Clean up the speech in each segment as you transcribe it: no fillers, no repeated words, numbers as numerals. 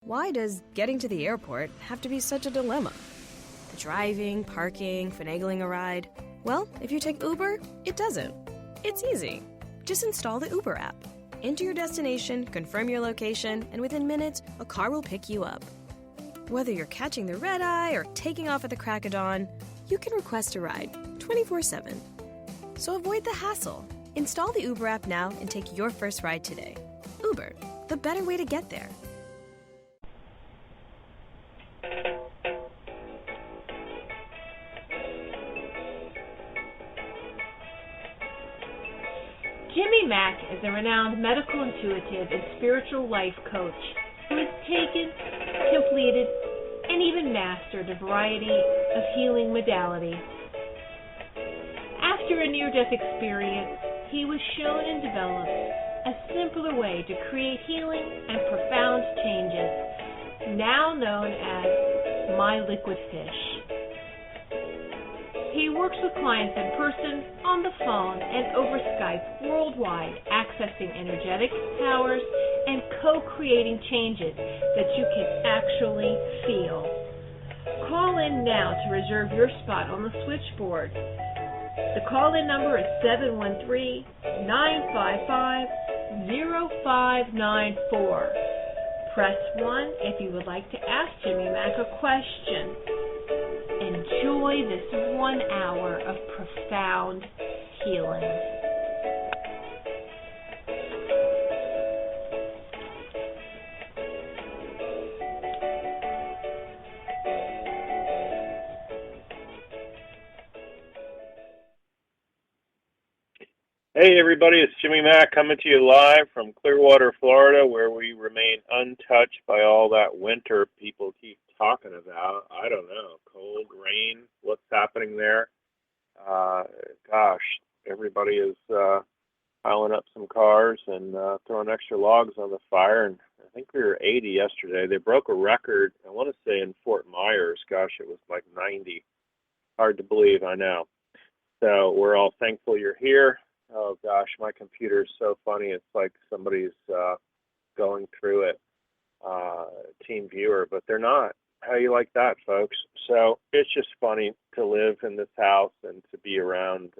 Why does getting to the airport have to be such a dilemma? The driving, parking, finagling a ride. Well, if you take Uber, it doesn't. It's easy. Just install the Uber app. Enter your destination, confirm your location, and within minutes, a car will pick you up. Whether you're catching the red eye or taking off at the crack of dawn, you can request a ride 24/7. So avoid the hassle. Install the Uber app now and take your first ride today. Uber, the better way to get there. Jimmy Mack is a renowned medical intuitive and spiritual life coach who has taken, completed, and even mastered a variety of healing modalities. After a near-death experience, he was shown and developed a simpler way to create healing and profound changes, now known as My Liquid Fish. He works with clients in person, on the phone, and over Skype worldwide, accessing energetic powers and co-creating changes that you can actually feel. Call in now to reserve your spot on the switchboard. The call-in number is 713-955-0594. Press 1 if you would like to ask Jimmy Mack a question. Enjoy this 1 hour of profound healing. Hey everybody, it's Jimmy Mack coming to you live from Clearwater, Florida, where we remain untouched by all that winter people keep talking about. I don't know, cold, rain, what's happening there? Gosh, everybody is piling up some cars and throwing extra logs on the fire, and I think we were 80 yesterday. They broke a record, I want to say in Fort Myers. Gosh, it was like 90. Hard to believe, I know. So we're all thankful you're here. Oh gosh, my computer is so funny. It's like somebody's going through it, team viewer, but they're not. How you like that, folks? So it's just funny to live in this house and to be around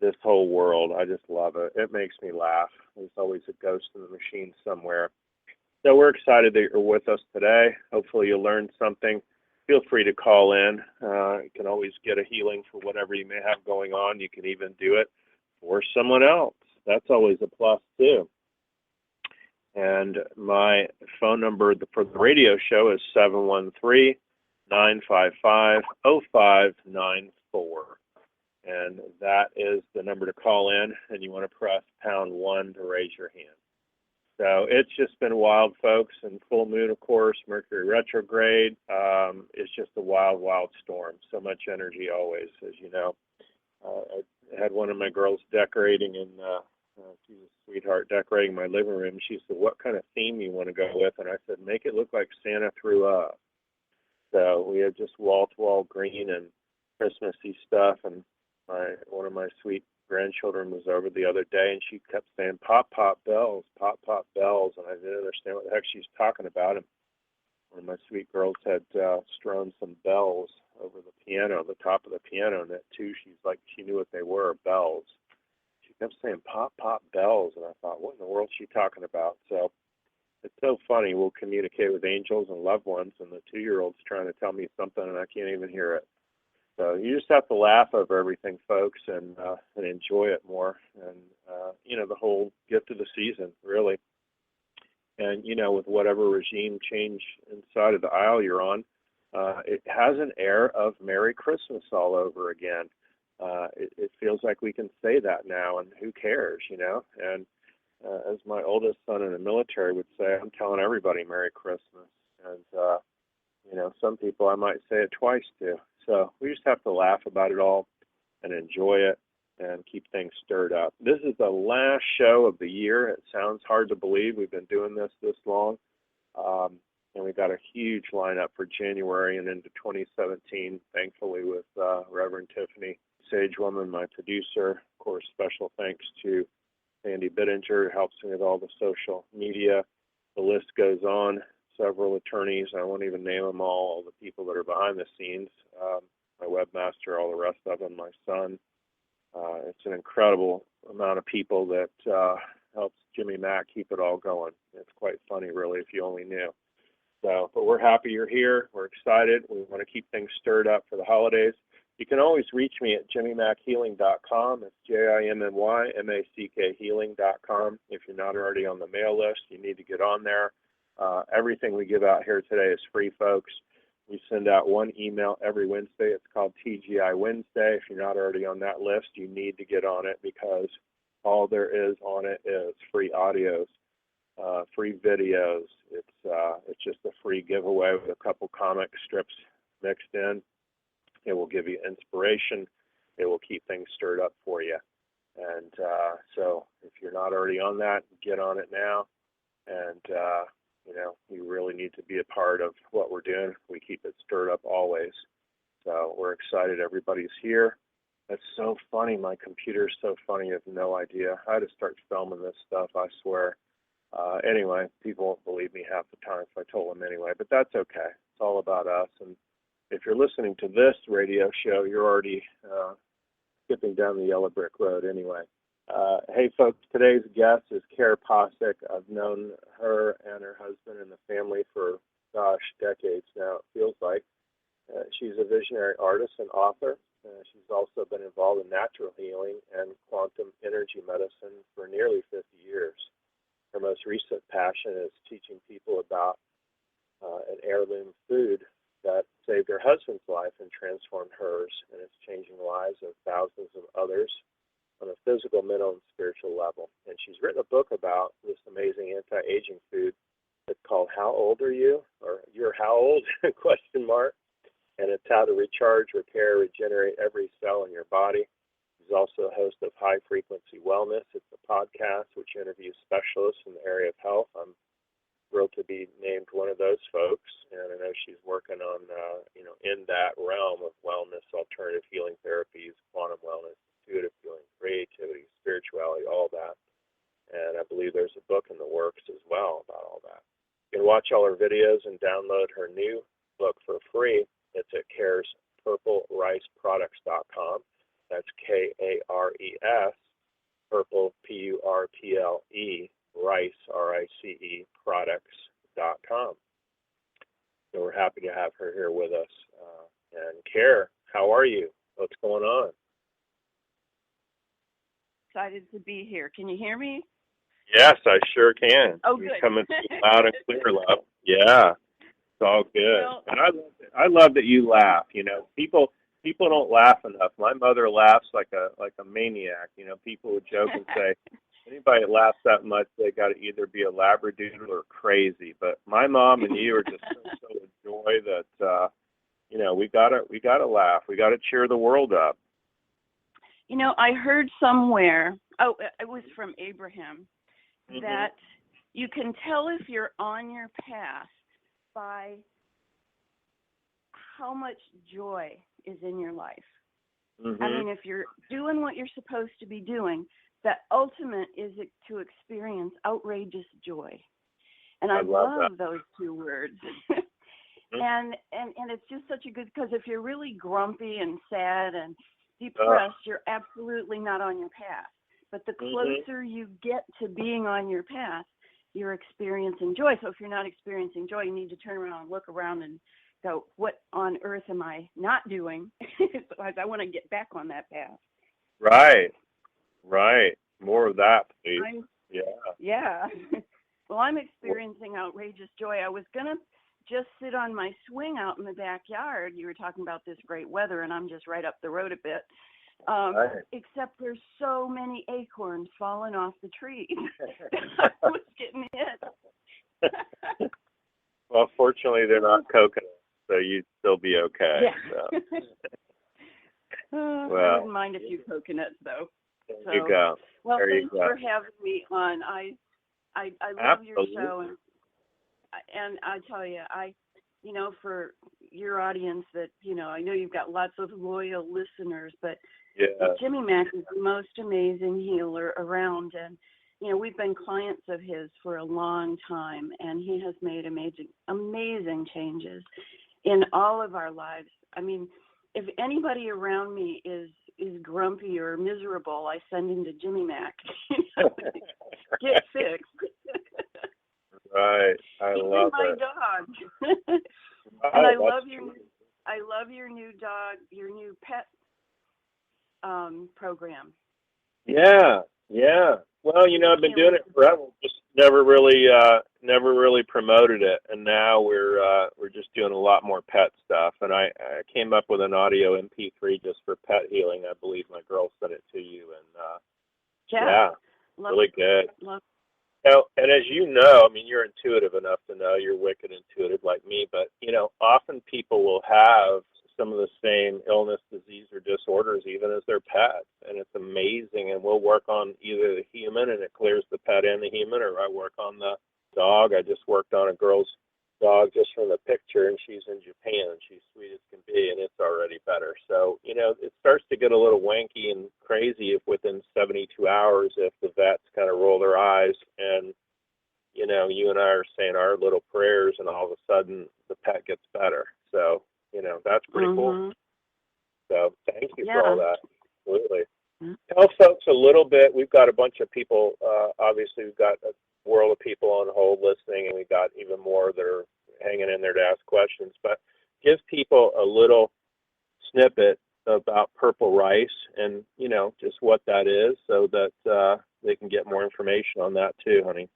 this whole world. I just love it. It makes me laugh. There's always a ghost in the machine somewhere. So we're excited that you're with us today. Hopefully you learned something. Feel free to call in. You can always get a healing for whatever you may have going on. You can even do it for someone else. That's always a plus too. And my phone number for the radio show is 713-955-0594. And that is the number to call in, and you want to press #1 to raise your hand. So it's just been wild, folks, and full moon, of course, Mercury retrograde. It's just a wild, wild storm. So much energy always, as you know. I had one of my girls decorating, and she's a sweetheart, decorating my living room. She said, "What kind of theme you want to go with?" And I said, "Make it look like Santa threw up." So we had just wall-to-wall green and Christmassy stuff, and one of my sweet grandchildren was over the other day, and she kept saying, "Pop, pop, bells, pop, pop, bells," and I didn't understand what the heck she's talking about. And one of my sweet girls had strewn some bells over the piano, the top of the piano, and that too, she's like, she knew what they were, bells. She kept saying, "Pop, pop, bells," and I thought, what in the world is she talking about? So it's so funny. We'll communicate with angels and loved ones, and the 2-year-old's trying to tell me something, and I can't even hear it. So you just have to laugh over everything, folks, and enjoy it more. And, the whole gift of the season, really. And, with whatever regime change inside of the aisle you're on, it has an air of Merry Christmas all over again. It feels like we can say that now, and who cares, And as my oldest son in the military would say, I'm telling everybody Merry Christmas. And, some people I might say it twice to. So we just have to laugh about it all and enjoy it and keep things stirred up. This is the last show of the year. It sounds hard to believe we've been doing this long. And we got a huge lineup for January and into 2017, thankfully, with Reverend Tiffany Sagewoman, my producer. Of course, special thanks to Sandy Bittinger, who helps me with all the social media. The list goes on. So several attorneys. I won't even name them all the people that are behind the scenes, my webmaster, all the rest of them, my son. It's an incredible amount of people that helps Jimmy Mack keep it all going. It's quite funny, really, if you only knew. So, but we're happy you're here. We're excited. We want to keep things stirred up for the holidays. You can always reach me at jimmymackhealing.com. It's JIMMYMACK healing.com. If you're not already on the mail list, you need to get on there. Everything we give out here today is free, folks. We send out one email every Wednesday. It's called TGI Wednesday. If you're not already on that list, you need to get on it, because all there is on it is free audios, free videos. It's just a free giveaway with a couple comic strips mixed in. It will give you inspiration. It will keep things stirred up for you. And so if you're not already on that, get on it now. And, you really need to be a part of what we're doing. We keep it stirred up always. So we're excited everybody's here. That's so funny. My computer's so funny. You have no idea. I had to start filming this stuff, I swear. Anyway, people won't believe me half the time if I told them anyway, but that's okay. It's all about us. And if you're listening to this radio show, you're already skipping down the yellow brick road anyway. Hey, folks, today's guest is Kare Possick. I've known her and her husband and the family for, decades now, it feels like. She's a visionary artist and author. She's also been involved in natural healing and quantum energy medicine for nearly 50 years. Her most recent passion is teaching people about an heirloom food that saved her husband's life and transformed hers, and it's changing the lives of thousands of others on a physical, mental, and spiritual level. And she's written a book about this amazing anti-aging food. It's called How Old Are You? Or You're How Old? ? And it's how to recharge, repair, regenerate every cell in your body. She's also a host of High Frequency Wellness. It's a podcast which interviews specialists in the area of health. I'm thrilled to be named one of those folks, and I know she's working on, in that realm of wellness, alternative healing therapies, quantum wellness, intuitive healing, creativity, spirituality, all that. And I believe there's a book in the works as well about all that. You can watch all her videos and download her new book for free. It's at carespurplericeproducts.com. That's Kares, purple, Purple, rice, RICE, products.com. So we're happy to have her here with us. And Kare, how are you? What's going on? Excited to be here. Can you hear me? Yes, I sure can. Oh, good. You're coming loud and clear, love. Yeah, it's all good. Well, and I love that you laugh. People don't laugh enough. My mother laughs like a maniac. People would joke and say, anybody that laughs that much, they got to either be a labradoodle or crazy. But my mom and you are just so a joy that we gotta laugh. We gotta cheer the world up. I heard somewhere. Oh, it was from Abraham, that you can tell if you're on your path by how much joy is in your life. I mean, if you're doing what you're supposed to be doing, the ultimate is to experience outrageous joy. And I love those two words. and it's just such a good, because if you're really grumpy and sad and depressed, you're absolutely not on your path. But the closer you get to being on your path, you're experiencing joy. So if you're not experiencing joy, you need to turn around and look around and go, what on earth am I not doing? I want to get back on that path. Right. More of that, please. Yeah. Well, I'm experiencing outrageous joy. I was going to just sit on my swing out in the backyard. You were talking about this great weather, and I'm just right up the road a bit. Except there's so many acorns falling off the trees. I was getting hit. Well, fortunately, they're not coconuts, so you'd still be okay. Yeah. So. I wouldn't mind a few coconuts, though. There you go. Well, thanks for having me on. I love your show, and I tell you, for your audience that, I know you've got lots of loyal listeners, but Jimmy Mack is the most amazing healer around, we've been clients of his for a long time, and he has made amazing changes in all of our lives. I mean, if anybody around me is grumpy or miserable, I send him to Jimmy Mack. Get fixed. Right. I love my it. dog. And I love your new dog, your new pet program. Yeah. Well, I've been doing it forever. Just never really promoted it, and now we're just doing a lot more pet stuff. And I came up with an audio MP3 just for pet healing. I believe my girl sent it to you, and really good. Now, and as you know, I mean, you're intuitive enough to know, you're wicked intuitive like me, but often people will have some of the same illness, disease, or disorders even as their pets, and it's amazing. And we'll work on either the human, and it clears the pet and the human, or I work on the dog. I just worked on a girl's dog just from the picture, and she's in Japan, and she's sweet as can be, and it's already better. So, it starts to get a little wanky and crazy if within 72 hours, if the vets kind of roll their eyes and, you and I are saying our little prayers, and all of a sudden the pet gets better. So, that's pretty cool. So thank you for all that. Absolutely. Mm-hmm. Tell folks a little bit. We've got a bunch of people. Obviously, we've got a world of people on hold listening, and we've got even more that are hanging in there to ask questions. But give people a little snippet about purple rice and, just what that is, so that they can get more information on that too, honey.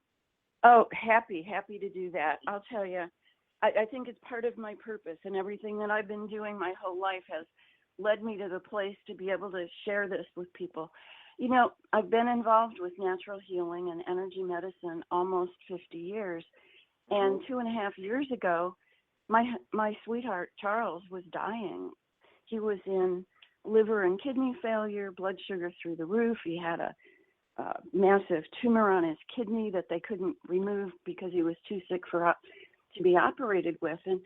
Oh, happy to do that. I'll tell you. I think it's part of my purpose, and everything that I've been doing my whole life has led me to the place to be able to share this with people. I've been involved with natural healing and energy medicine almost 50 years. And 2.5 years ago, my sweetheart, Charles, was dying. He was in liver and kidney failure, blood sugar through the roof. He had a massive tumor on his kidney that they couldn't remove because he was too sick to be operated with. And,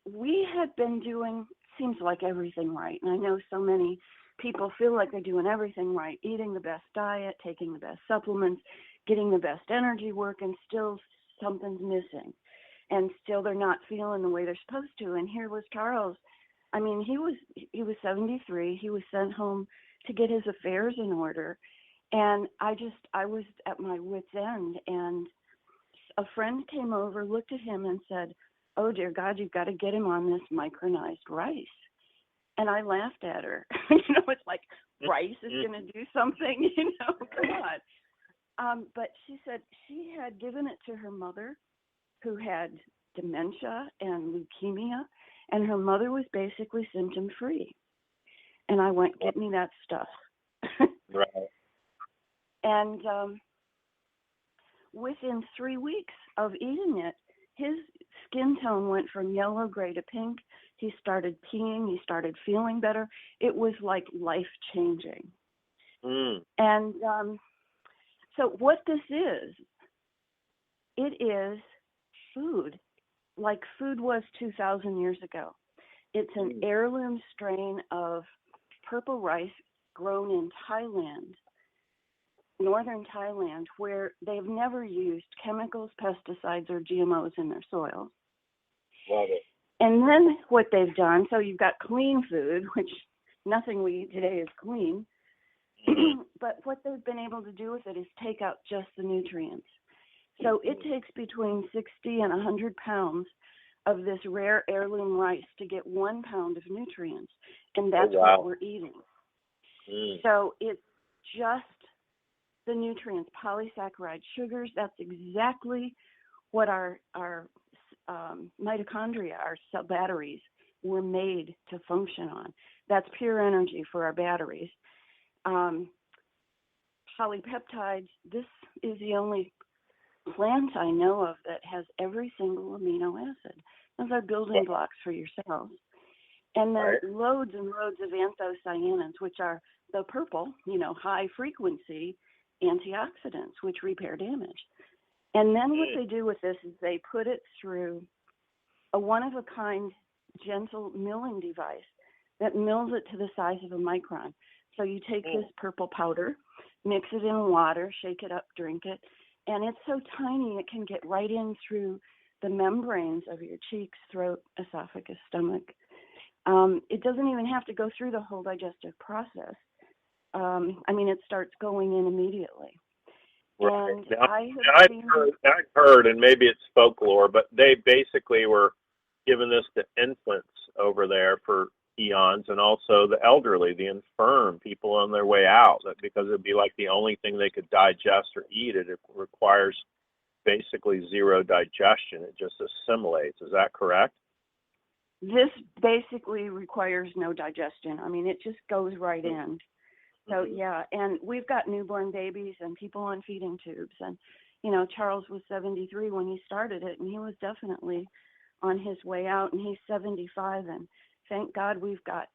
we had been doing, seems like, everything right. And I know so many people feel like they're doing everything right, eating the best diet, taking the best supplements, getting the best energy work, and still something's missing. And still they're not feeling the way they're supposed to. And here was Charles. I mean, he was 73. He was sent home to get his affairs in order. And I was at my wit's end. And a friend came over, looked at him, and said, "Oh, dear God, you've got to get him on this micronized rice." And I laughed at her. It's like, rice is going to do something, come on. But she said she had given it to her mother, who had dementia and leukemia, and her mother was basically symptom-free. And I went, "Get me that stuff." Right. And within 3 weeks of eating it, his skin tone went from yellow, gray to pink. He started peeing. He started feeling better. It was like life-changing. And so what this is, it is food, like food was 2,000 years ago. It's an heirloom strain of purple rice grown in Thailand, northern Thailand, where they've never used chemicals, pesticides, or GMOs in their soil. Love it. And then what they've done, so you've got clean food, which nothing we eat today is clean, but what they've been able to do with it is take out just the nutrients. So it takes between 60 and 100 pounds of this rare heirloom rice to get 1 pound of nutrients, and that's what we're eating. So it's just the nutrients, polysaccharides, sugars. That's exactly what our mitochondria, our cell batteries, were made to function on. That's pure energy for our batteries. Polypeptides, this is the only plant I know of that has every single amino acid. Those are building blocks for your cells. And then loads and loads of anthocyanins, which are the purple, high frequency antioxidants, which repair damage. And then what they do with this is they put it through a one-of-a-kind gentle milling device that mills it to the size of a micron. So you take this purple powder, mix it in water, shake it up, drink it. And it's so tiny, it can get right in through the membranes of your cheeks, throat, esophagus, stomach. It doesn't even have to go through the whole digestive process. It starts going in immediately. Right. And Now, I've heard, and maybe it's folklore, but they basically were giving this to infants over there for eons, and also the elderly, the infirm, people on their way out, because it'd be like the only thing they could digest or eat. It requires basically zero digestion. It just assimilates. Is that correct? This basically requires no digestion. It just goes right in. So, yeah, and we've got newborn babies and people on feeding tubes. And, Charles was 73 when he started it, and he was definitely on his way out, and he's 75. And thank God we've got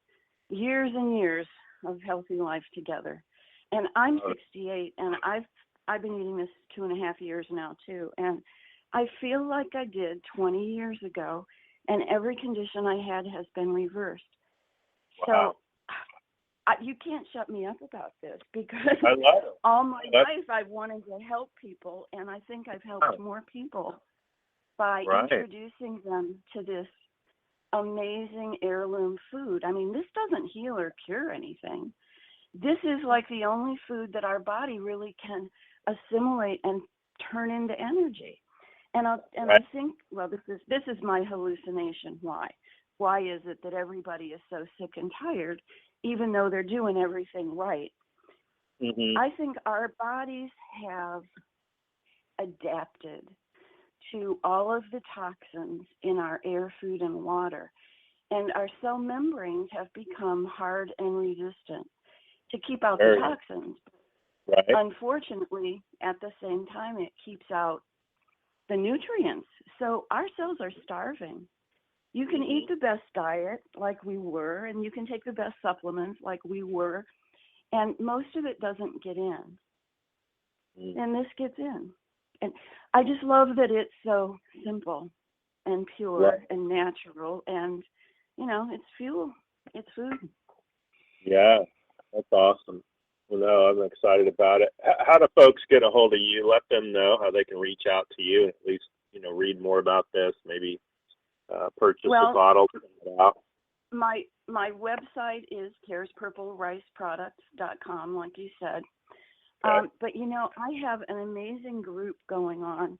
years and years of healthy life together. And I'm 68, and I've been eating this 2.5 years now, too. And I feel like I did 20 years ago, and every condition I had has been reversed. Wow. So you can't shut me up about this, because I love it. all my life I've wanted to help people, and I think I've helped more people by introducing them to this amazing heirloom food. This doesn't heal or cure anything. This is like the only food that our body really can assimilate and turn into energy. And I think, well, this is my hallucination. Why is it that everybody is so sick and tired, even though they're doing everything right? I think our bodies have adapted to all of the toxins in our air, food, and water. And our cell membranes have become hard and resistant to keep out the toxins. Right. Unfortunately, at the same time, it keeps out the nutrients. So our cells are starving. You can eat the best diet like we were, and you can take the best supplements like we were, and most of it doesn't get in. And this gets in. And I just love that it's so simple and pure and natural, and, it's fuel. It's food. Yeah, that's awesome. Well, no, I'm excited about it. How do folks get a hold of you? Let them know how they can reach out to you, and at least, read more about this, maybe purchase a bottle. My website is carespurplericeproducts.com, like you said. Okay. But, I have an amazing group going on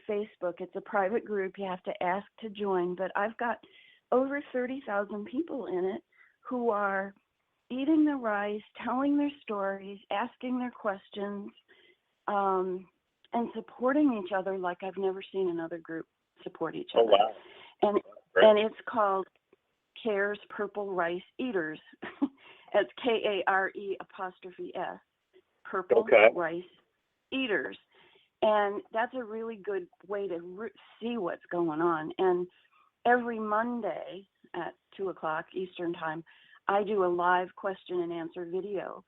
Facebook. It's a private group. You have to ask to join. But I've got over 30,000 people in it who are eating the rice, telling their stories, asking their questions, and supporting each other like I've never seen another group support each other. Oh, wow. And it's called Kare's Purple Rice Eaters. It's KARE''S. Purple Rice Eaters. And that's a really good way to see what's going on. And every Monday at 2 o'clock Eastern Time, I do a live question and answer video.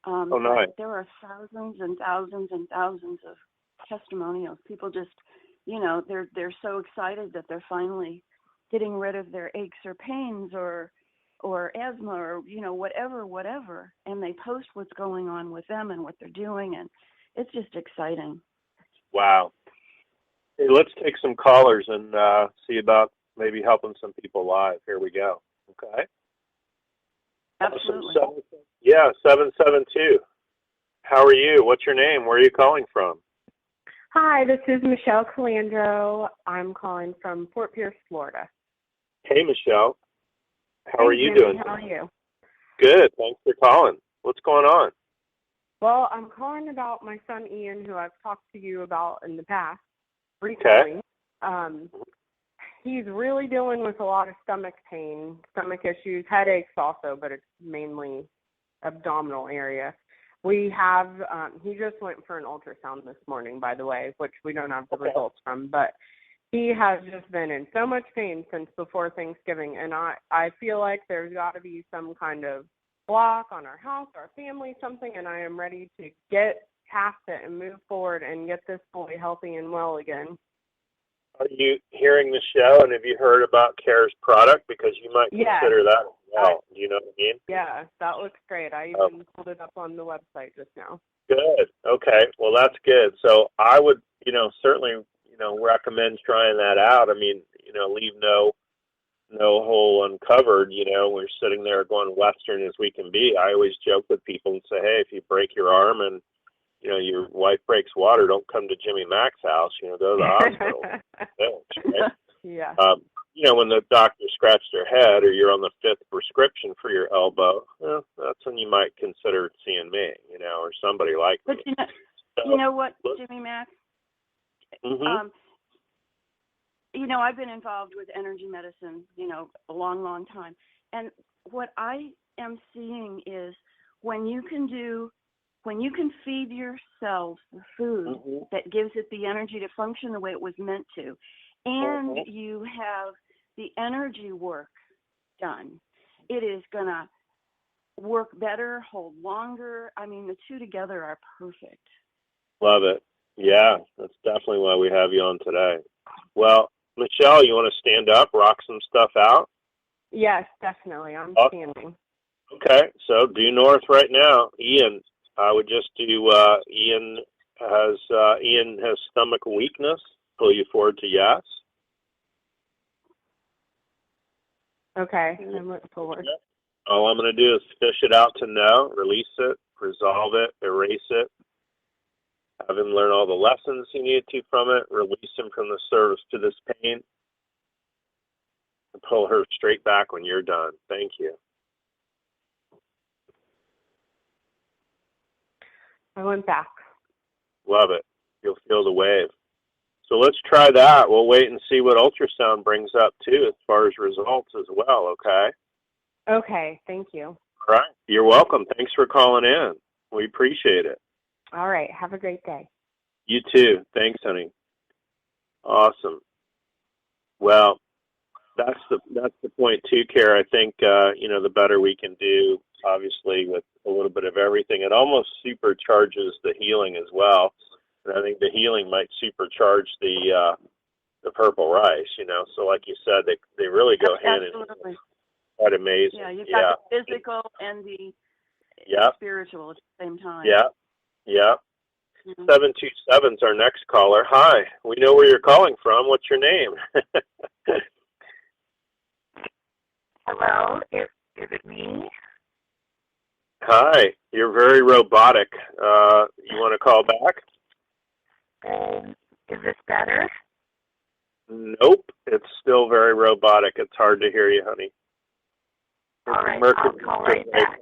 Nice. There are thousands and thousands and thousands of testimonials. People just, they're so excited that they're finally getting rid of their aches or pains or asthma or, whatever. And they post what's going on with them and what they're doing. And it's just exciting. Wow. Hey, let's take some callers and see about maybe helping some people live. Here we go. Okay. Absolutely. 772. How are you? What's your name? Where are you calling from? Hi, this is Michelle Calandro. I'm calling from Fort Pierce, Florida. Hey, Michelle. How are you doing? How are you? Good. Thanks for calling. What's going on? Well, I'm calling about my son Ian, who I've talked to you about in the past recently. Okay. He's really dealing with a lot of stomach pain, stomach issues, headaches also, but it's mainly abdominal area. We have, he just went for an ultrasound this morning, by the way, which we don't have the results from, but he has just been in so much pain since before Thanksgiving, and I feel like there's got to be some kind of block on our house, our family, something, and I am ready to get past it and move forward and get this boy healthy and well again. Are you hearing the show, and have you heard about Kare's product? Because you might consider that well. Do you know what I mean? Yeah, that looks great. I even pulled it up on the website just now. Good. Okay. Well, that's good. So I would, certainly, recommend trying that out. I mean, leave no hole uncovered. We're sitting there going Western as we can be. I always joke with people and say, hey, if you break your arm and your wife breaks water, don't come to Jimmy Mack's house. Go to the hospital. Right? Yeah. When the doctor scratched their head or you're on the 5th prescription for your elbow, that's when you might consider seeing me, or somebody like but me. You know what, Jimmy Mack? Mm-hmm. I've been involved with energy medicine, a long, long time. And what I am seeing is when you can feed your cells the food that gives it the energy to function the way it was meant to, and you have the energy work done, it is going to work better, hold longer. I mean, the two together are perfect. Love it. Yeah, that's definitely why we have you on today. Well, Michelle, you want to stand up, rock some stuff out? Yes, definitely. I'm standing. Okay, so due north right now. Ian, I would just do, Ian has stomach weakness. Pull you forward to yes. Okay, I'm looking forward. All I'm going to do is fish it out to no, release it, resolve it, erase it. Have him learn all the lessons he needed to from it, release him from the service to this pain, and pull her straight back when you're done. Thank you. I went back. Love it. You'll feel the wave. So let's try that. We'll wait and see what ultrasound brings up, too, as far as results as well, okay? Okay, thank you. All right. You're welcome. Thanks for calling in. We appreciate it. All right. Have a great day. You too. Thanks, honey. Awesome. Well, that's the point too, Kara. I think the better we can do, obviously, with a little bit of everything, it almost supercharges the healing as well. And I think the healing might supercharge the purple rice. So like you said, they really go hand in hand. Quite amazing. Yeah, you've got the physical and the spiritual at the same time. Yeah. 727's our next caller. Hi, we know where you're calling from. What's your name? Hello, is it me? Hi, you're very robotic. You want to call back? Is this better? Nope, it's still very robotic. It's hard to hear you, honey. All right, I'll call right back.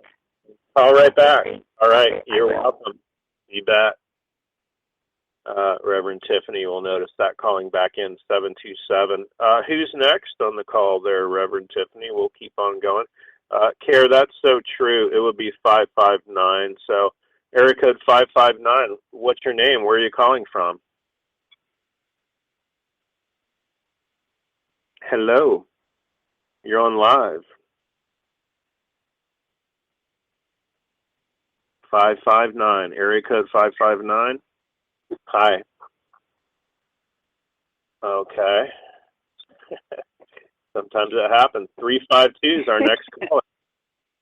Call right back. All right, Okay, you're welcome. You bet. Reverend Tiffany will notice that calling back in 727. Who's next on the call there, Reverend Tiffany? We'll keep on going. Kare, that's so true. It would be 559. So, area code 559. What's your name? Where are you calling from? Hello. You're on live. 559. Area code 559. Hi. Okay. Sometimes that happens. 352 is our next caller.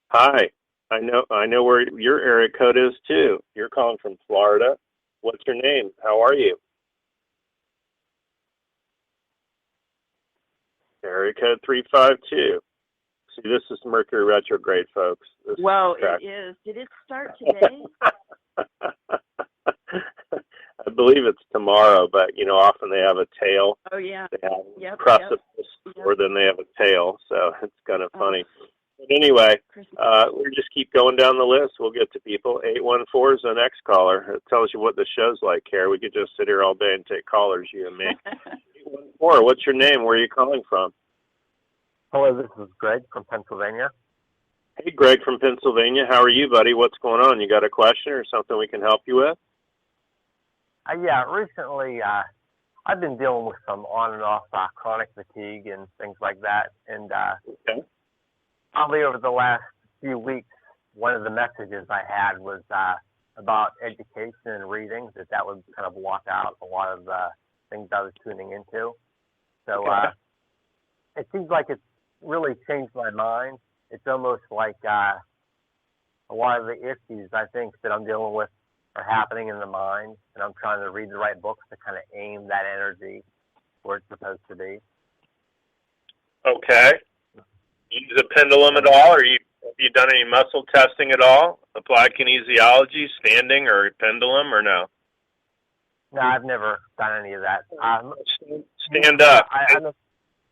Hi. I know where your area code is too. You're calling from Florida. What's your name? How are you? Area code 352. See, this is Mercury retrograde, folks. Well, it is. Did it start today? I believe it's tomorrow, but often they have a tail. Oh yeah. They have precipice, or then they have a tail, so it's kind of funny. But anyway, we'll just keep going down the list. We'll get to people. 814 is the next caller. It tells you what the show's like, Kare. We could just sit here all day and take callers, you and me. 814, what's your name? Where are you calling from? Hello, this is Greg from Pennsylvania. Hey, Greg from Pennsylvania. How are you, buddy? What's going on? You got a question or something we can help you with? Yeah, recently I've been dealing with some on and off chronic fatigue and things like that. And probably over the last few weeks, one of the messages I had was about education and reading, that would kind of block out a lot of the things I was tuning into. So it seems like it's really changed my mind. it's almost like a lot of the issues I think that I'm dealing with are happening in the mind, and I'm trying to read the right books to kind of aim that energy where it's supposed to be. Okay. You use a pendulum at all, or have you done any muscle testing at all? Applied kinesiology, standing, or pendulum, or no? No, I've never done any of that. Stand up.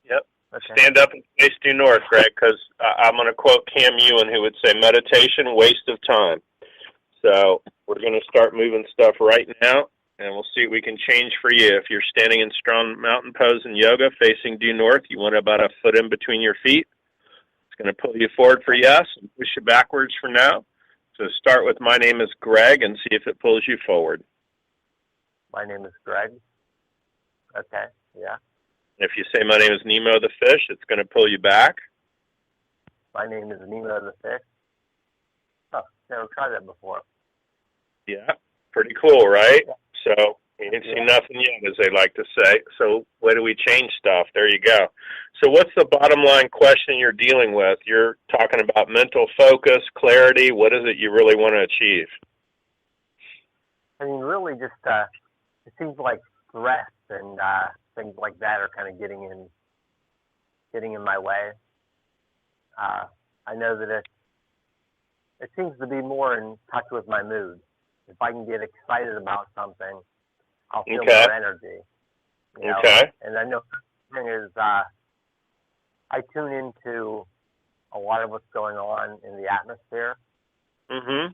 Yep. Okay. Stand up and face due north, Greg, because I'm going to quote Cam Ewan, who would say, meditation, waste of time. So we're going to start moving stuff right now, and we'll see what we can change for you. If you're standing in strong mountain pose in yoga, facing due north, you want about a foot in between your feet. It's going to pull you forward for yes and push you backwards for no. So start with my name is Greg and see if it pulls you forward. My name is Greg. Okay, yeah. If you say my name is Nemo the fish, it's going to pull you back. My name is Nemo the fish. Oh, never tried that before. Yeah, pretty cool, right? Yeah. So you ain't seen nothing yet, as they like to say. So where do we change stuff? There you go. So what's the bottom line question you're dealing with? You're talking about mental focus, clarity. What is it you really want to achieve? I mean, really just, it seems like stress and things like that are kind of getting in my way. I know that it seems to be more in touch with my mood. If I can get excited about something, I'll feel more energy. You know? Okay. And I know the thing is, I tune into a lot of what's going on in the atmosphere. Mm-hmm.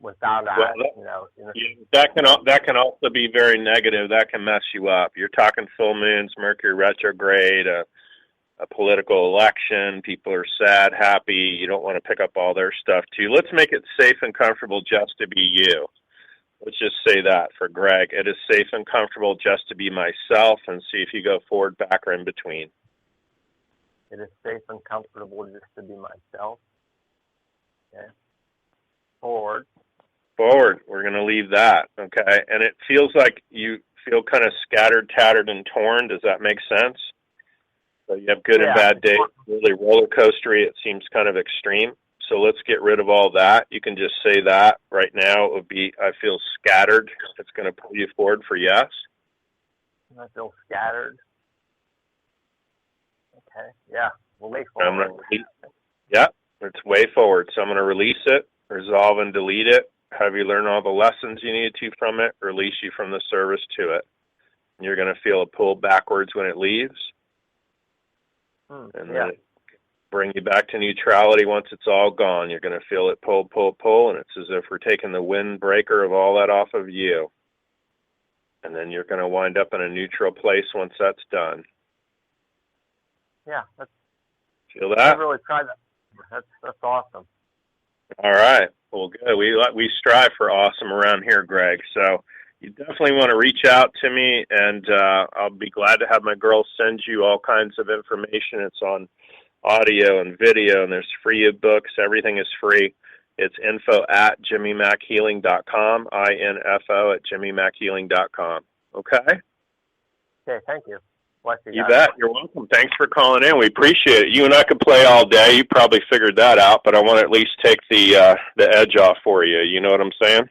Without that can also be very negative. That can mess you up. You're talking full moons, Mercury retrograde, a political election. People are sad, happy. You don't want to pick up all their stuff too. Let's make it safe and comfortable just to be you. Let's just say that for Greg. It is safe and comfortable just to be myself, and see if you go forward, back, or in between. It is safe and comfortable just to be myself. Okay. Forward. We're going to leave that, okay? And it feels like you feel kind of scattered, tattered, and torn. Does that make sense? So you have good and bad days, really roller coastery. It seems kind of extreme. So let's get rid of all that. You can just say that right now. It would be, I feel scattered. It's going to pull you forward for yes. I feel scattered. Okay, yeah, we'll wait forward. It's way forward. So I'm going to release it, resolve and delete it. Have you learned all the lessons you needed to from it? Release you from the service to it. And you're going to feel a pull backwards when it leaves. And then it bring you back to neutrality once it's all gone. You're going to feel it pull, pull, pull, and it's as if we're taking the windbreaker of all that off of you. And then you're going to wind up in a neutral place once that's done. Yeah. Feel that? I really tried that. That's awesome. All right. Well, good. We strive for awesome around here, Greg. So you definitely want to reach out to me, and I'll be glad to have my girls send you all kinds of information. It's on audio and video, and there's free books. Everything is free. It's info@jimmymackhealing.com, info@jimmymackhealing.com. Okay? Okay, thank you. You bet. You're welcome. Thanks for calling in. We appreciate it. You and I could play all day. You probably figured that out, but I want to at least take the edge off for you. You know what I'm saying?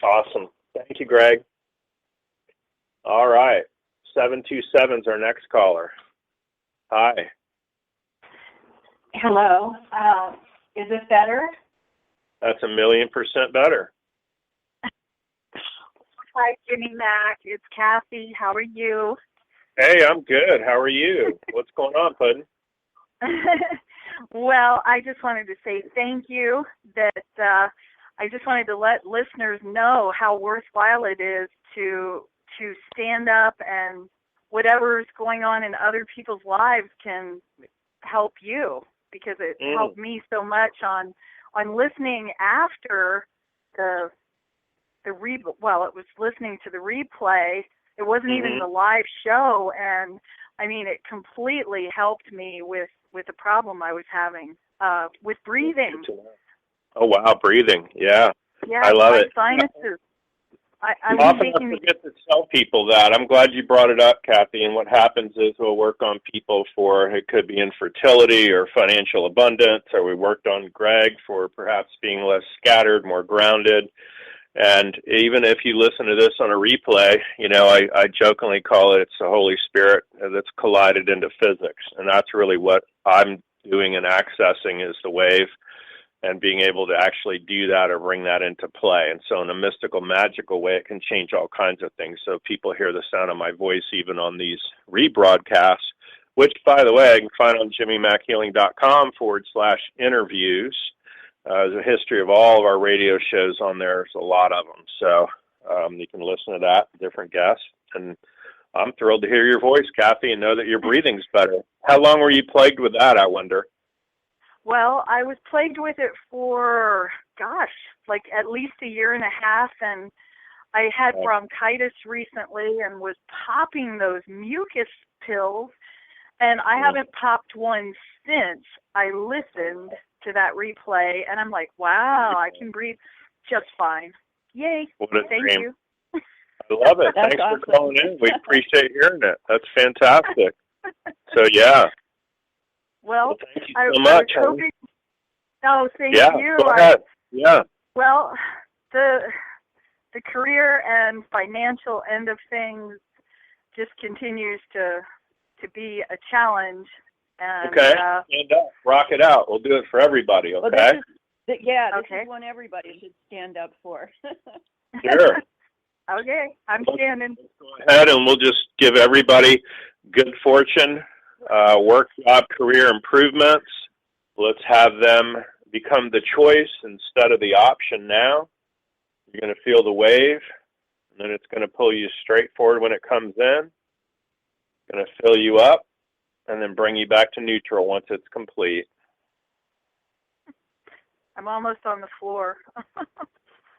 Awesome. Thank you, Greg. All right. 727 is our next caller. Hi. Hello. Is it better? That's 1,000,000% better. Hi, Jimmy Mack. It's Kathy. How are you? Hey, I'm good. How are you? What's going on, Puddin'? Well, I just wanted to say thank you. That I just wanted to let listeners know how worthwhile it is to stand up, and whatever is going on in other people's lives can help you, because it helped me so much on listening after it was listening to the replay. It wasn't even the live show, and I mean, it completely helped me with the problem I was having with breathing. Oh wow, breathing! Yeah, Yeah, I love it. Sinuses. I was Often I forget to tell people that. I'm glad you brought it up, Kathy. And what happens is we'll work on people for, it could be infertility or financial abundance, or we worked on Greg for perhaps being less scattered, more grounded. And even if you listen to this on a replay, you know, I jokingly call it's the Holy Spirit that's collided into physics. And that's really what I'm doing and accessing is the wave, and being able to actually do that or bring that into play. And so in a mystical, magical way, it can change all kinds of things. So people hear the sound of my voice even on these rebroadcasts, which, by the way, I can find on jimmymackhealing.com/interviews. There's a history of all of our radio shows on there. There's a lot of them. So you can listen to that, different guests. And I'm thrilled to hear your voice, Kathy, and know that your breathing's better. How long were you plagued with that, I wonder? Well, I was plagued with it for, like at least a year and a half, and I had bronchitis recently and was popping those mucus pills, and I haven't popped one since I listened to that replay, and I'm like, wow, I can breathe just fine. Yay. Thank you. I love it. Thanks awesome. For calling in. We appreciate hearing it. That's fantastic. So, yeah. Well, thank you so much. I was hoping, thank you. Go ahead. Well, the career and financial end of things just continues to be a challenge. And, okay. Stand up. Rock it out. We'll do it for everybody, okay? Well, this is one everybody should stand up for. Sure. Okay, I'm standing. Go ahead, and we'll just give everybody good fortune, work, job, career improvements. Let's have them become the choice instead of the option now. You're going to feel the wave, and then it's going to pull you straight forward when it comes in. It's going to fill you up, and then bring you back to neutral once it's complete. I'm almost on the floor.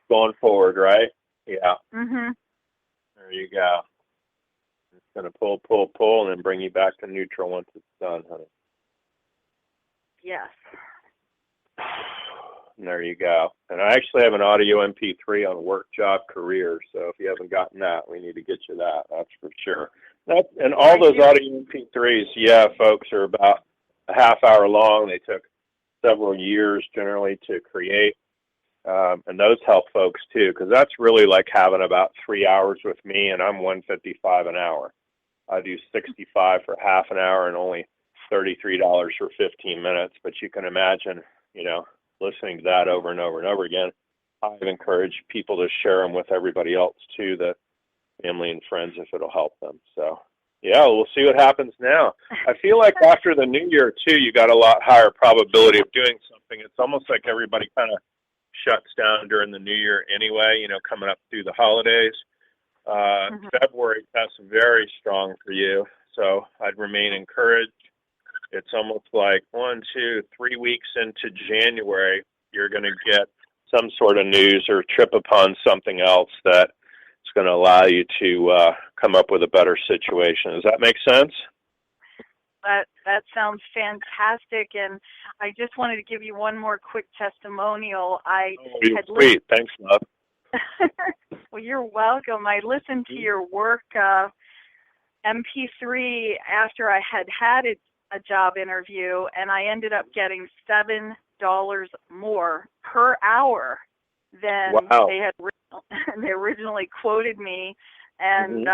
Going forward, right? Yeah. Mm-hmm. There you go. It's going to pull, and then bring you back to neutral once it's done, honey. Yes. And there you go. And I actually have an audio MP3 on work, job, career. So if you haven't gotten that, we need to get you that. That's for sure. And all those audio MP3s, folks, are about a half hour long. They took several years generally to create. And those help folks too, because that's really like having about 3 hours with me, and I'm $155 an hour. I do 65 for half an hour and only $33 for 15 minutes. But you can imagine, listening to that over and over and over again. I've encouraged people to share them with everybody else too, the family and friends, if it'll help them. So, we'll see what happens now. I feel like after the new year too, you got a lot higher probability of doing something. It's almost like everybody kind of shuts down during the new year anyway, coming up through the holidays. February tests very strong for you, so I'd remain encouraged. It's almost like 1, 2, 3 weeks into January, you're going to get some sort of news or trip upon something else that is going to allow you to come up with a better situation. Does that make sense? That sounds fantastic, and I just wanted to give you one more quick testimonial. Sweet. Thanks, love. Well, you're welcome. I listened to your work MP3 after I had a job interview, and I ended up getting $7 more per hour than they originally quoted me. And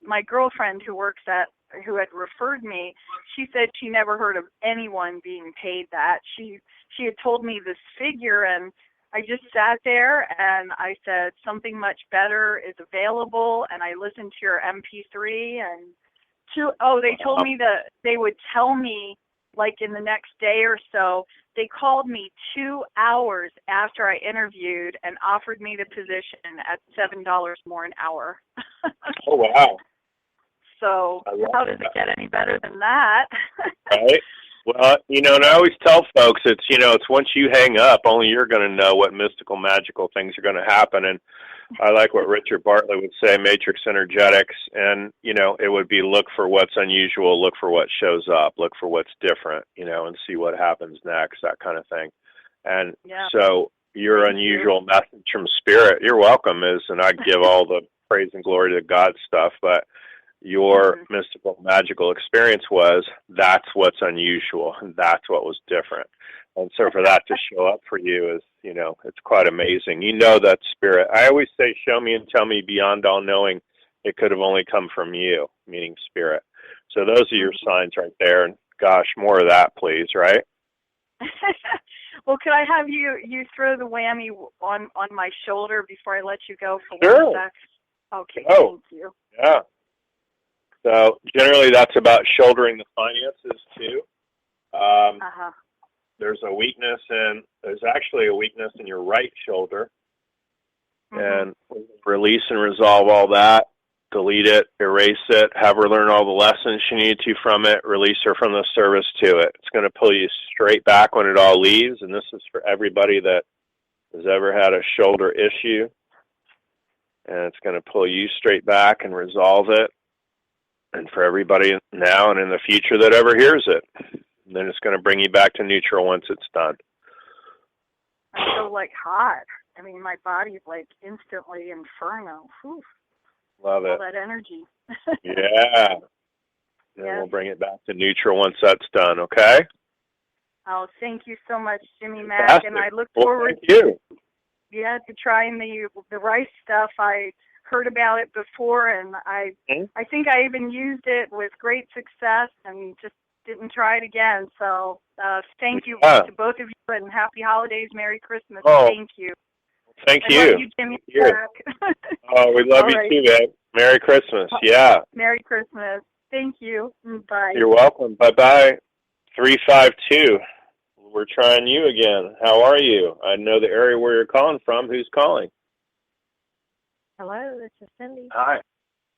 my girlfriend who had referred me, she said she never heard of anyone being paid that. She had told me this figure, and I just sat there and I said, something much better is available, and I listened to your MP3, and they told me that they would tell me like in the next day or so. They called me 2 hours after I interviewed and offered me the position at $7 more an hour. Oh, wow. So how does it get any better than that? Right. Well, and I always tell folks, it's once you hang up, only you're going to know what mystical, magical things are going to happen. And I like what Richard Bartlett would say, matrix energetics. And, it would be look for what's unusual, look for what shows up, look for what's different, and see what happens next, that kind of thing. And so, your unusual message from Spirit, you're welcome, and I give all the praise and glory to God stuff, but your mystical, magical experience that's what's unusual, and that's what was different. And so for that to show up for you is, it's quite amazing. That Spirit. I always say, show me and tell me beyond all knowing. It could have only come from you, meaning Spirit. So those are your signs right there. And gosh, more of that, please, right? Well, could I have you throw the whammy on my shoulder before I let you go for Sure. 1 sec? Okay, thank you. Yeah. So generally that's about shouldering the finances too. There's actually a weakness in your right shoulder. And release and resolve all that. Delete it, erase it, have her learn all the lessons she needed to from it, release her from the service to it. It's going to pull you straight back when it all leaves, and this is for everybody that has ever had a shoulder issue. And it's going to pull you straight back and resolve it. And for everybody now and in the future that ever hears it. And then it's going to bring you back to neutral once it's done. I'm so, hot. I mean, my body's, instantly inferno. Whew. Love it. All that energy. Yeah. And we'll bring it back to neutral once that's done, okay? Oh, thank you so much, Jimmy Mack. And I look forward to trying the rice stuff. I heard about it before, and I think I even used it with great success and just didn't try it again. So thank you to both of you, and happy holidays, Merry Christmas. Thank you. Thank you. I love you, Jimmy Mack. Oh, we love you too, babe. Merry Christmas. Yeah. Merry Christmas. Thank you. Bye. You're welcome. Bye-bye. 352. We're trying you again. How are you? I know the area where you're calling from. Who's calling? Hello, this is Cindy. Hi.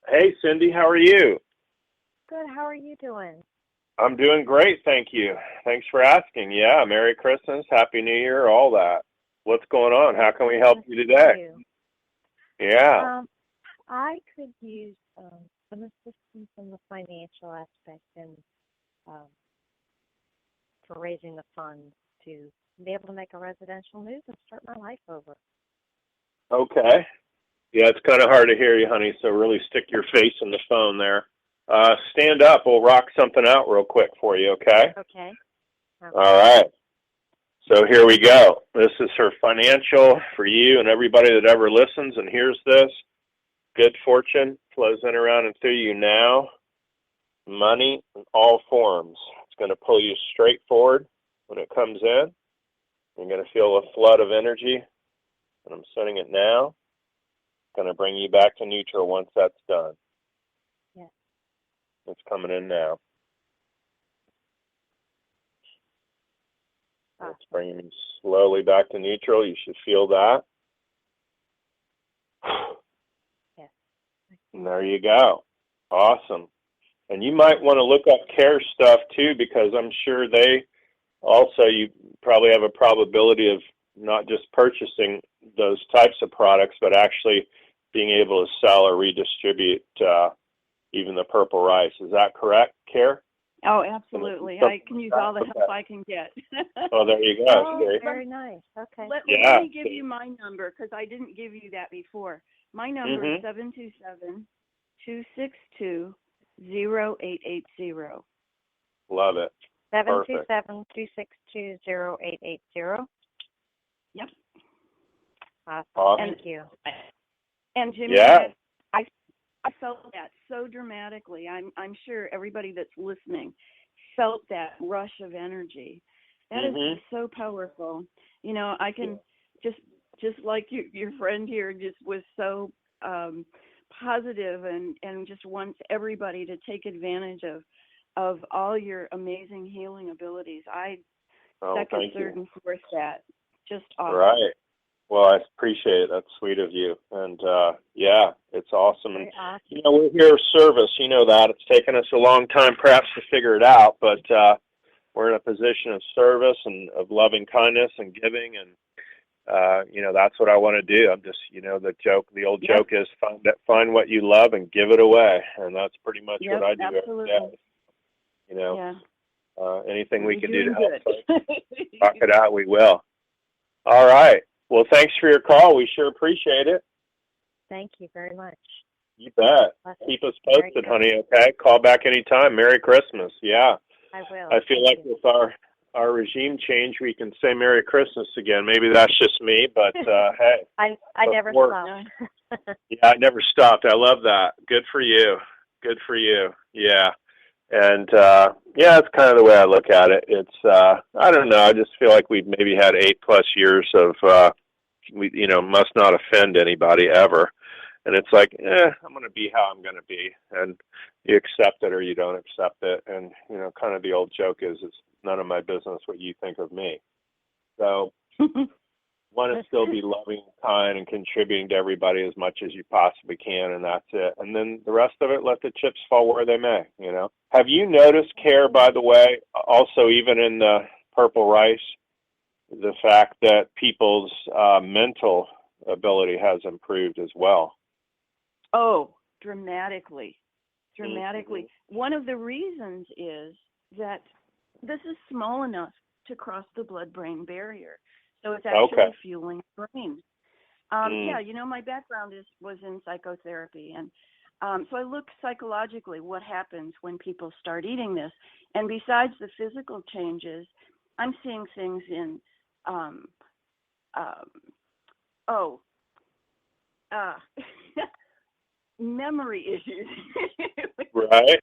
Hey, Cindy. How are you? Good. How are you doing? I'm doing great, thank you. Thanks for asking. Yeah, Merry Christmas, Happy New Year, all that. What's going on? How can we help you today? Yeah. I could use some assistance in the financial aspect and for raising the funds to be able to make a residential move and start my life over. Okay. Yeah, it's kind of hard to hear you, honey, so really stick your face in the phone there. Stand up. We'll rock something out real quick for you, okay? Okay. All right. So here we go. This is her financial for you and everybody that ever listens and hears this. Good fortune flows in, around, and through you now. Money in all forms. It's going to pull you straight forward when it comes in. You're going to feel a flood of energy, and I'm sending it now. It's going to bring you back to neutral once that's done. Yes. It's coming in now. It's bringing you slowly back to neutral. You should feel that. Yes. And there you go. Awesome. And you might want to look up Kare stuff too, because I'm sure they also, you probably have a probability of not just purchasing those types of products, but actually being able to sell or redistribute even the purple rice. Is that correct, Kare? Oh, absolutely. I can use all the help I can get. Oh, there you go. Oh, very nice. Okay. Let me give you my number, because I didn't give you that before. My number is 727-262-0880. Love it. 727-262-0880. Yep. Awesome. Thank you. And Jimmy, I felt that so dramatically. I'm sure everybody that's listening felt that rush of energy. That is so powerful. You know, I can just like your friend here just was so positive and just wants everybody to take advantage of all your amazing healing abilities. I second, third, and fourth that. Just awesome. Right. Well, I appreciate it. That's sweet of you. And, it's awesome. And, you know, we're here service. You know that. It's taken us a long time perhaps to figure it out, but we're in a position of service and of loving kindness and giving. And, that's what I want to do. I'm just, the old joke is find what you love and give it away. And that's pretty much what I do every day. Anything we can do to help folks rock it out, we will. All right. Well, thanks for your call. We sure appreciate it. Thank you very much. You bet. Keep us posted, honey, okay? Call back anytime. Merry Christmas. Yeah. I will. I feel like with our regime change, we can say Merry Christmas again. Maybe that's just me, but hey. I never stopped. Yeah, I never stopped. I love that. Good for you. Good for you. Yeah. And, yeah, it's kind of the way I look at it. It's, I don't know, I just feel like we've maybe had 8+ years of, we, must not offend anybody ever. And it's like, I'm going to be how I'm going to be. And you accept it or you don't accept it. And, kind of the old joke is it's none of my business what you think of me. So want to still be loving, kind, and contributing to everybody as much as you possibly can, and that's it. And then the rest of it, let the chips fall where they may, Have you noticed, Kare, by the way, also even in the purple rice, the fact that people's mental ability has improved as well? Oh, dramatically. One of the reasons is that this is small enough to cross the blood-brain barrier. So it's actually fueling the brain. Yeah, my background was in psychotherapy. And so I look psychologically what happens when people start eating this. And besides the physical changes, I'm seeing things in memory issues. Right.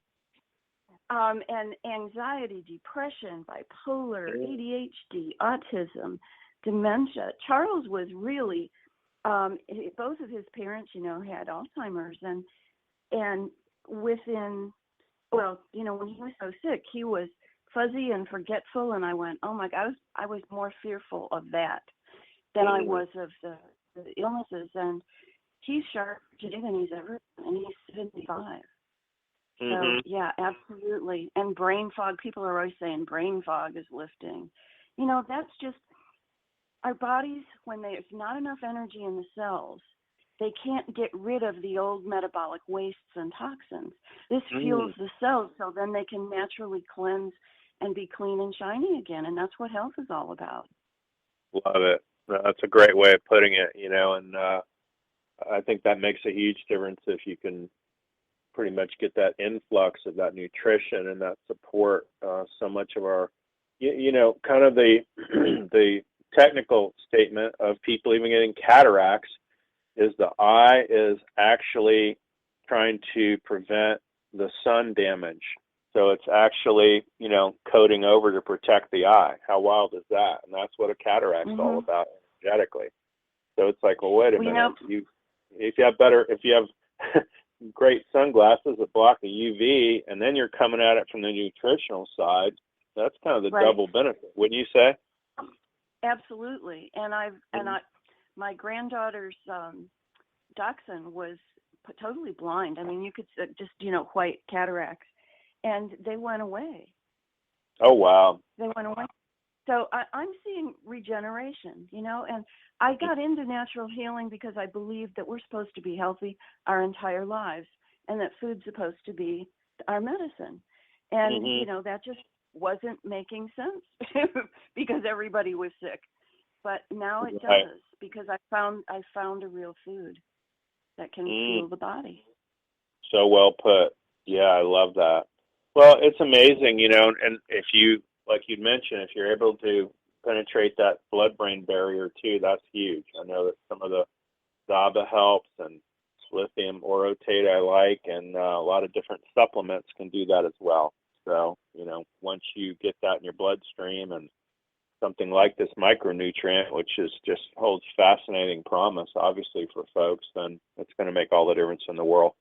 And anxiety, depression, bipolar, ADHD, autism, dementia. Charles was really, both of his parents, had Alzheimer's, and within, when he was so sick, he was fuzzy and forgetful, and I went, oh my God, I was more fearful of that than I was of the illnesses, and he's sharp today than he's ever been, and he's 75. So, yeah, absolutely. And brain fog, people are always saying brain fog is lifting. That's just our bodies, when there's not enough energy in the cells, they can't get rid of the old metabolic wastes and toxins. This fuels the cells so then they can naturally cleanse and be clean and shiny again. And that's what health is all about. Love it. That's a great way of putting it, and I think that makes a huge difference if you can pretty much get that influx of that nutrition and that support. So much of our, kind of the technical statement of people even getting cataracts is the eye is actually trying to prevent the sun damage. So it's actually, coating over to protect the eye. How wild is that? And that's what a cataract's all about energetically. So it's like, well, wait a minute. If you have great sunglasses that block the UV, and then you're coming at it from the nutritional side, that's kind of the double benefit, wouldn't you say? Absolutely. And my granddaughter's dachshund was totally blind. I mean, you could just, white cataracts, and they went away. Oh, wow. They went away. So I'm seeing regeneration, and I got into natural healing because I believe that we're supposed to be healthy our entire lives, and that food's supposed to be our medicine. And, that just wasn't making sense because everybody was sick. But now it does, because I found a real food that can fuel the body. So well put. Yeah, I love that. Well, it's amazing, and if you, like you'd mentioned, if you're able to penetrate that blood-brain barrier too, that's huge. I know that some of the GABA helps and lithium orotate I like, and a lot of different supplements can do that as well. So, once you get that in your bloodstream and something like this micronutrient, which is just holds fascinating promise, obviously, for folks, then it's going to make all the difference in the world.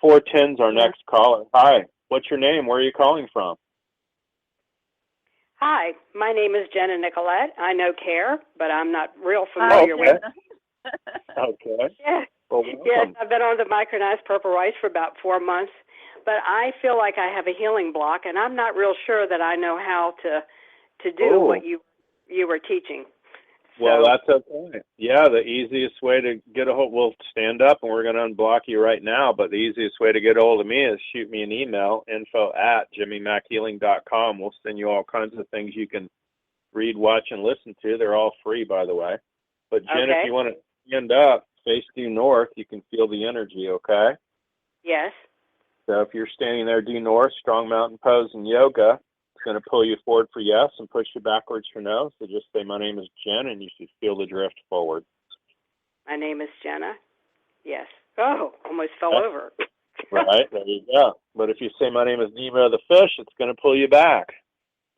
410's our next caller. Hi, what's your name? Where are you calling from? Hi, my name is Jenna Nicolette. I know Kare, but I'm not real familiar with it. Okay. Yeah. Well, yes, I've been on the micronized purple rice for about 4 months, but I feel like I have a healing block, and I'm not real sure that I know how to do what you were teaching. Well, that's okay. Yeah, the easiest way to get a hold, we'll stand up and we're going to unblock you right now, but the easiest way to get a hold of me is shoot me an email, info@jimmymackhealing.com. We'll send you all kinds of things you can read, watch, and listen to. They're all free, by the way. But Jen, if you want to stand up, face due north, you can feel the energy, okay? Yes. So if you're standing there due north, strong mountain pose and yoga, it's going to pull you forward for yes and push you backwards for no. So just say, my name is Jen, and you should feel the drift forward. My name is Jenna. Yes. Oh, almost fell over. Right, there you go. But if you say, my name is Nemo the fish, it's going to pull you back.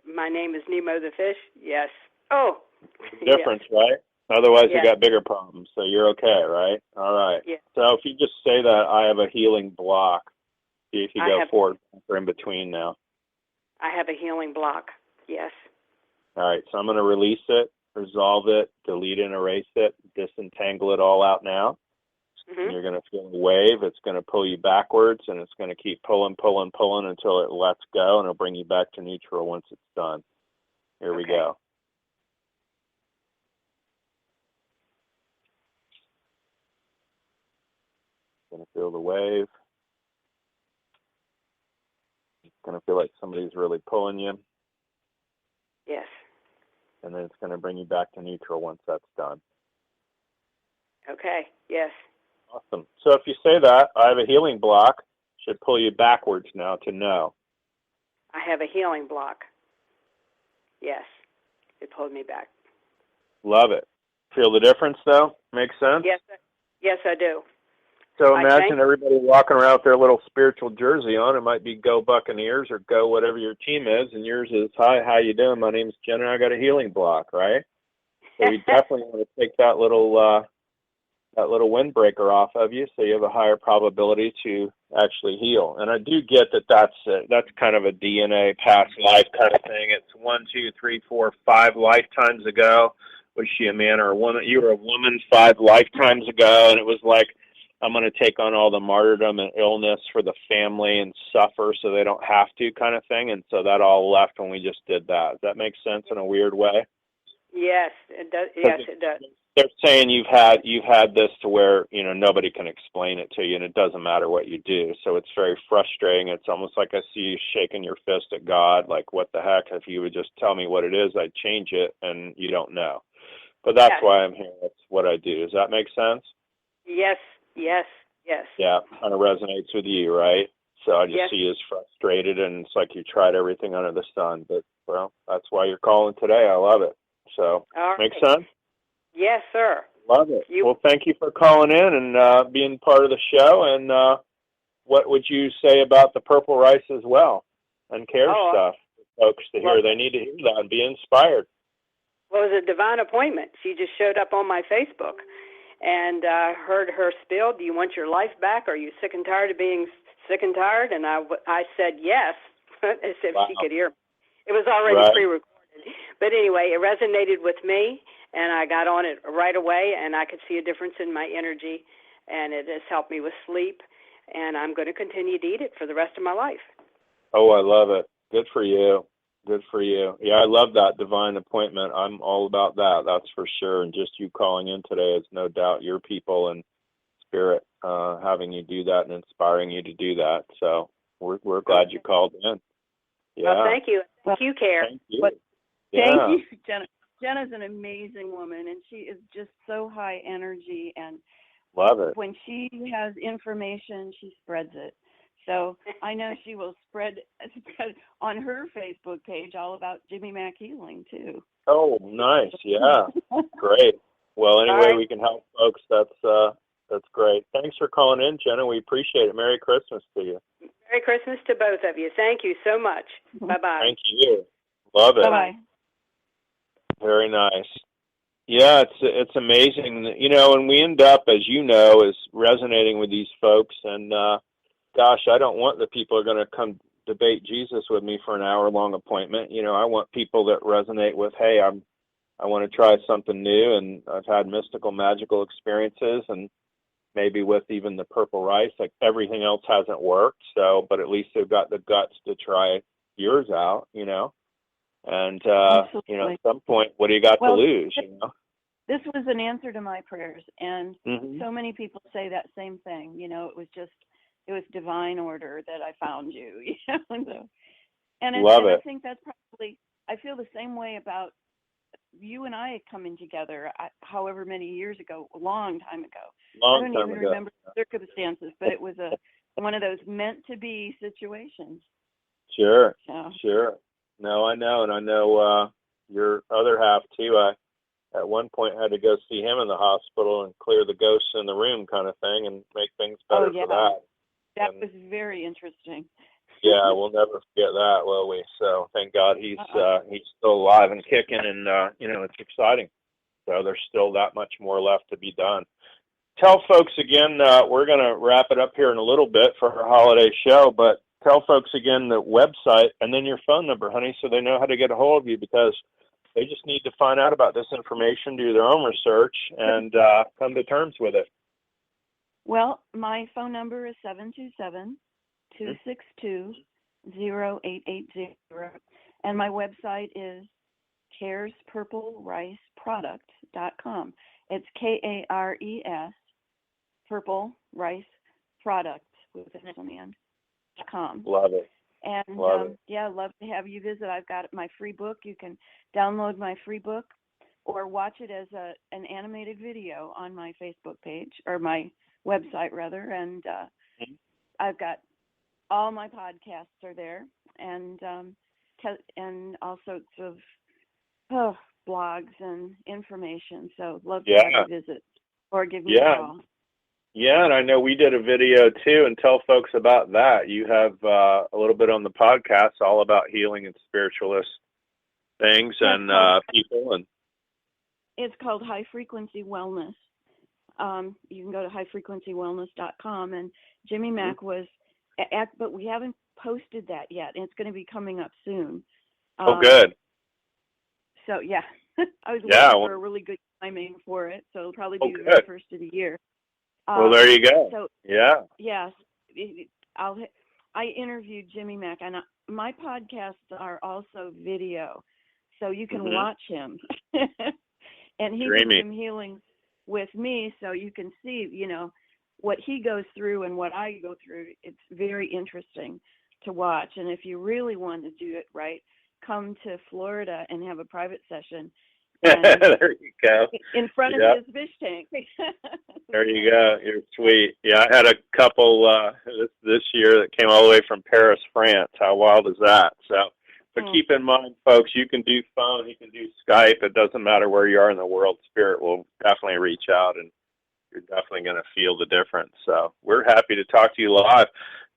My name is Nemo the fish. Yes. Oh. Difference, right? Otherwise, you got bigger problems. So you're okay, right? All right. Yeah. So if you just say that, I have a healing block. See if you go forward or in between now. I have a healing block. Yes. All right. So I'm going to release it, resolve it, delete and erase it, disentangle it all out now. And you're going to feel a wave. It's going to pull you backwards, and it's going to keep pulling until it lets go, and it'll bring you back to neutral once it's done. Here we go. Going to feel the wave. It's going to feel like somebody's really pulling you. Yes. And then it's going to bring you back to neutral once that's done. Okay. Yes. Awesome. So if you say that, I have a healing block, should pull you backwards now to no. I have a healing block. Yes. It pulled me back. Love it. Feel the difference, though? Makes sense? Yes, I do. So imagine everybody walking around with their little spiritual jersey on. It might be Go Buccaneers or Go whatever your team is, and yours is, hi, how you doing? My name's Jen, and I got a healing block, right? So you definitely want to take that little windbreaker off of you, so you have a higher probability to actually heal. And I do get that that's kind of a DNA past life kind of thing. It's 1, 2, 3, 4, 5 lifetimes ago. Was she a man or a woman? You were a woman 5 lifetimes ago, and it was like, I'm going to take on all the martyrdom and illness for the family and suffer so they don't have to kind of thing. And so that all left when we just did that. Does that make sense in a weird way? Yes, it does. Yes, it does. They're saying you've had this to where, nobody can explain it to you, and it doesn't matter what you do. So it's very frustrating. It's almost like I see you shaking your fist at God, like, what the heck? If you would just tell me what it is, I'd change it, and you don't know. But that's why I'm here. That's what I do. Does that make sense? Yes. Yeah, kind of resonates with you, right? So I just see you as frustrated, and it's like you tried everything under the sun. But, well, that's why you're calling today. I love it. So, make sense? Yes, sir. Love it. Well, thank you for calling in and being part of the show. And what would you say about the purple rice as well and care stuff for folks to hear? They need to hear that and be inspired. Well, it was a divine appointment. She just showed up on my Facebook. And heard her spill, do you want your life back? Are you sick and tired of being sick and tired? And I said yes, as if she could hear me. It was already pre-recorded. But anyway, it resonated with me, and I got on it right away, and I could see a difference in my energy, and it has helped me with sleep, and I'm going to continue to eat it for the rest of my life. Oh, I love it. Good for you. Good for you. Yeah, I love that divine appointment. I'm all about that, that's for sure. And just you calling in today is no doubt your people and spirit having you do that and inspiring you to do that. So we're glad you called in. Yeah. Well, thank you. Thank you, Kare. Thank you. Thank you, Jenna. Jenna's an amazing woman, and she is just so high energy. And love it. When she has information, she spreads it. So I know she will spread on her Facebook page all about Jimmy Mack healing too. Oh, nice. Yeah. Great. Well, any way we can help folks, that's great. Thanks for calling in, Jenna. We appreciate it. Merry Christmas to you. Merry Christmas to both of you. Thank you so much. Bye-bye. Thank you. Love it. Bye-bye. Very nice. Yeah, it's amazing. And we end up, as you know, is resonating with these folks. And gosh, I don't want the people who are going to come debate Jesus with me for an hour-long appointment. I want people that resonate with, hey, I want to try something new, and I've had mystical, magical experiences, and maybe with even the purple rice, like everything else hasn't worked. So, but at least they've got the guts to try yours out, And at some point, what do you got to lose? This was an answer to my prayers, and so many people say that same thing. It was divine order that I found you. Love it. I think that's probably, I feel the same way about you and I coming together, however many years ago, a long time ago. Long I don't time even ago. remember the circumstances, but it was one of those meant to be situations. Sure, So. sure. No, I know, and I know your other half too. I at one point had to go see him in the hospital and clear the ghosts in the room, kind of thing, and make things better for that. That was very interesting. Yeah, we'll never forget that, will we? So thank God he's still alive and kicking, and it's exciting. So there's still that much more left to be done. Tell folks again, we're going to wrap it up here in a little bit for our holiday show, but tell folks again the website and then your phone number, honey, so they know how to get a hold of you, because they just need to find out about this information, do their own research, and come to terms with it. Well, my phone number is 727-262-0880, and my website is carespurplericeproduct.com. It's KARES, Purple Rice Product with an .com. Love it. And love to have you visit. I've got my free book. You can download my free book or watch it as an animated video on my Facebook page, or my website rather. And I've got all my podcasts are there, and all sorts of blogs and information. So love to have you visit or give me a call. Yeah, and I know we did a video too, and tell folks about that. You have a little bit on the podcast all about healing and spiritualist things and people. And it's called High Frequency Wellness. You can go to highfrequencywellness.com, and Jimmy Mack was but we haven't posted that yet, and it's going to be coming up soon. Good. So yeah, I was waiting for a really good timing for it, so it'll probably be the very first of the year. Well, there you go. So, yes, I interviewed Jimmy Mack, and my podcasts are also video, so you can watch him. And he did some healing with me, so you can see, what he goes through and what I go through. It's very interesting to watch. And if you really want to do it right, come to Florida and have a private session. There you go. In front of his fish tank. There you go. You're sweet. Yeah, I had a couple this year that came all the way from Paris, France. How wild is that? So, but keep in mind, folks, you can do phone, you can do Skype. It doesn't matter where you are in the world. Spirit will definitely reach out, and you're definitely going to feel the difference. So we're happy to talk to you live.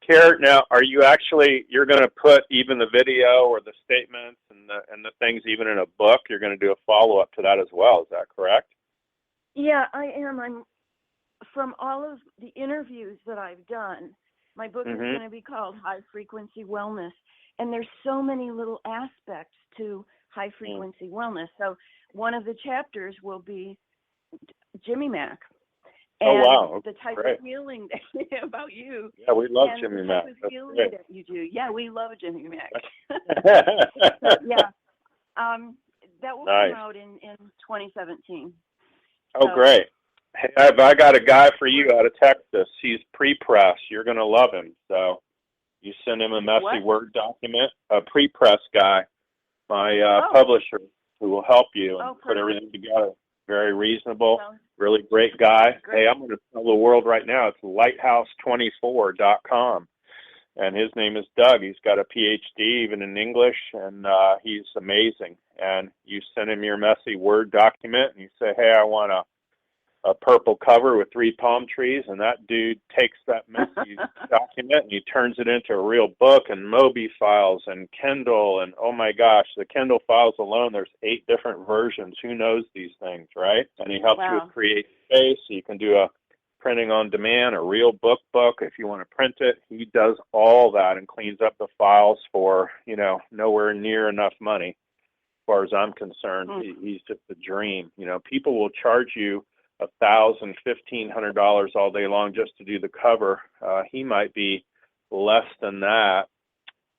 Kare, now, are you you're going to put even the video or the statements and the things even in a book? You're going to do a follow-up to that as well. Is that correct? Yeah, I am. I'm from all of the interviews that I've done. My book is going to be called High Frequency Wellness, and there's so many little aspects to high frequency wellness. So one of the chapters will be Jimmy Mack. And the type of healing about you. Yeah, we love Jimmy Mack. The type of healing that you do. Yeah, we love Jimmy Mack. That will come out in 2017. Oh, great. Hey, I got a guy for you out of Texas. He's pre-press. You're going to love him. So you send him a messy Word document, a pre-press guy, my publisher, who will help you and put everything together. Very reasonable, really great guy. Hey, I'm going to tell the world right now, it's lighthouse24.com. And his name is Doug. He's got a PhD even in English, and he's amazing. And you send him your messy Word document, and you say, hey, I want a purple cover with 3 palm trees, and that dude takes that messy document and he turns it into a real book and Mobi files and Kindle, and oh my gosh, the Kindle files alone, there's 8 different versions. Who knows these things, right? And he helps you with create space. So you can do a printing on demand, a real book if you want to print it. He does all that and cleans up the files for, nowhere near enough money as far as I'm concerned. He's just a dream. People will charge you $1,000, $1,500 all day long just to do the cover. He might be less than that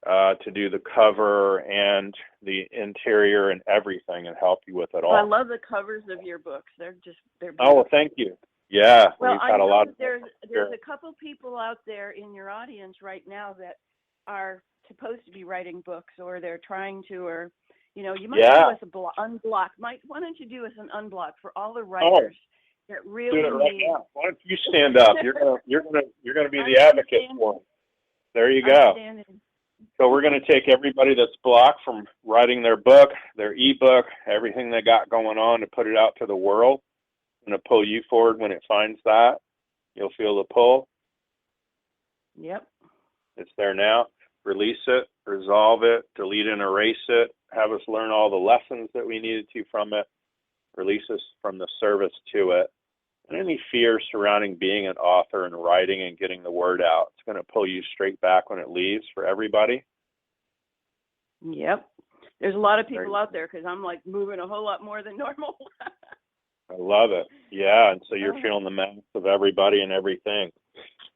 to do the cover and the interior and everything and help you with it all. I love the covers of your books. They're beautiful. Oh, well, thank you. Yeah, well, we've had a lot of. There's a couple people out there in your audience right now that are supposed to be writing books, or they're trying to, or You know, you might do us unblock. Why don't you do us an unblock for all the writers that really do it right need? now. Why don't you stand up? You're gonna be the advocate for them. There you go. So we're going to take everybody that's blocked from writing their book, their ebook, everything they got going on, to put it out to the world. I'm going to pull you forward when it finds that. You'll feel the pull. Yep. It's there now. Release it, resolve it, delete and erase it. Have us learn all the lessons that we needed to from it. Release us from the service to it. And any fear surrounding being an author and writing and getting the word out, it's going to pull you straight back when it leaves for everybody. Yep. There's a lot of people out there because I'm like moving a whole lot more than normal. I love it. Yeah, and so you're feeling the mass of everybody and everything.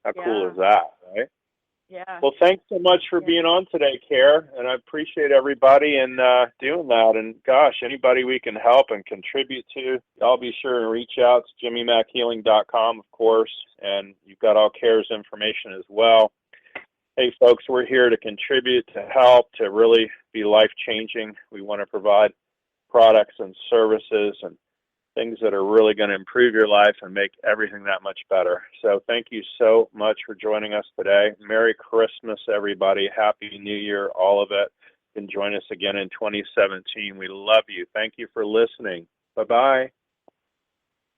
How cool is that, right? Yeah. Well, thanks so much for being on today, Kare, and I appreciate everybody and doing that. And gosh, anybody we can help and contribute to, y'all be sure and reach out. It's jimmymackhealing.com, of course, and you've got all Kare's information as well. Hey, folks, we're here to contribute, to help, to really be life-changing. We want to provide products and services and things that are really going to improve your life and make everything that much better. So thank you so much for joining us today. Merry Christmas, everybody. Happy New Year, all of it. You can join us again in 2017. We love you. Thank you for listening. Bye-bye.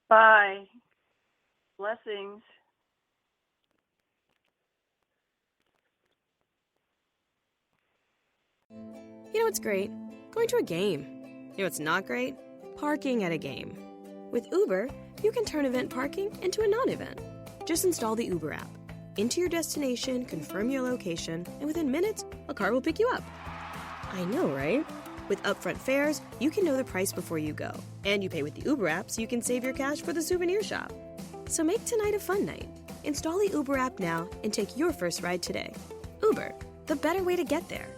Bye. Blessings. You know what's great? Going to a game. You know what's not great? Parking at a game. With Uber, you can turn event parking into a non-event. Just install the Uber app. Enter your destination, confirm your location, and within minutes, a car will pick you up. I know, right? With upfront fares, you can know the price before you go. And you pay with the Uber app so you can save your cash for the souvenir shop. So make tonight a fun night. Install the Uber app now and take your first ride today. Uber, the better way to get there.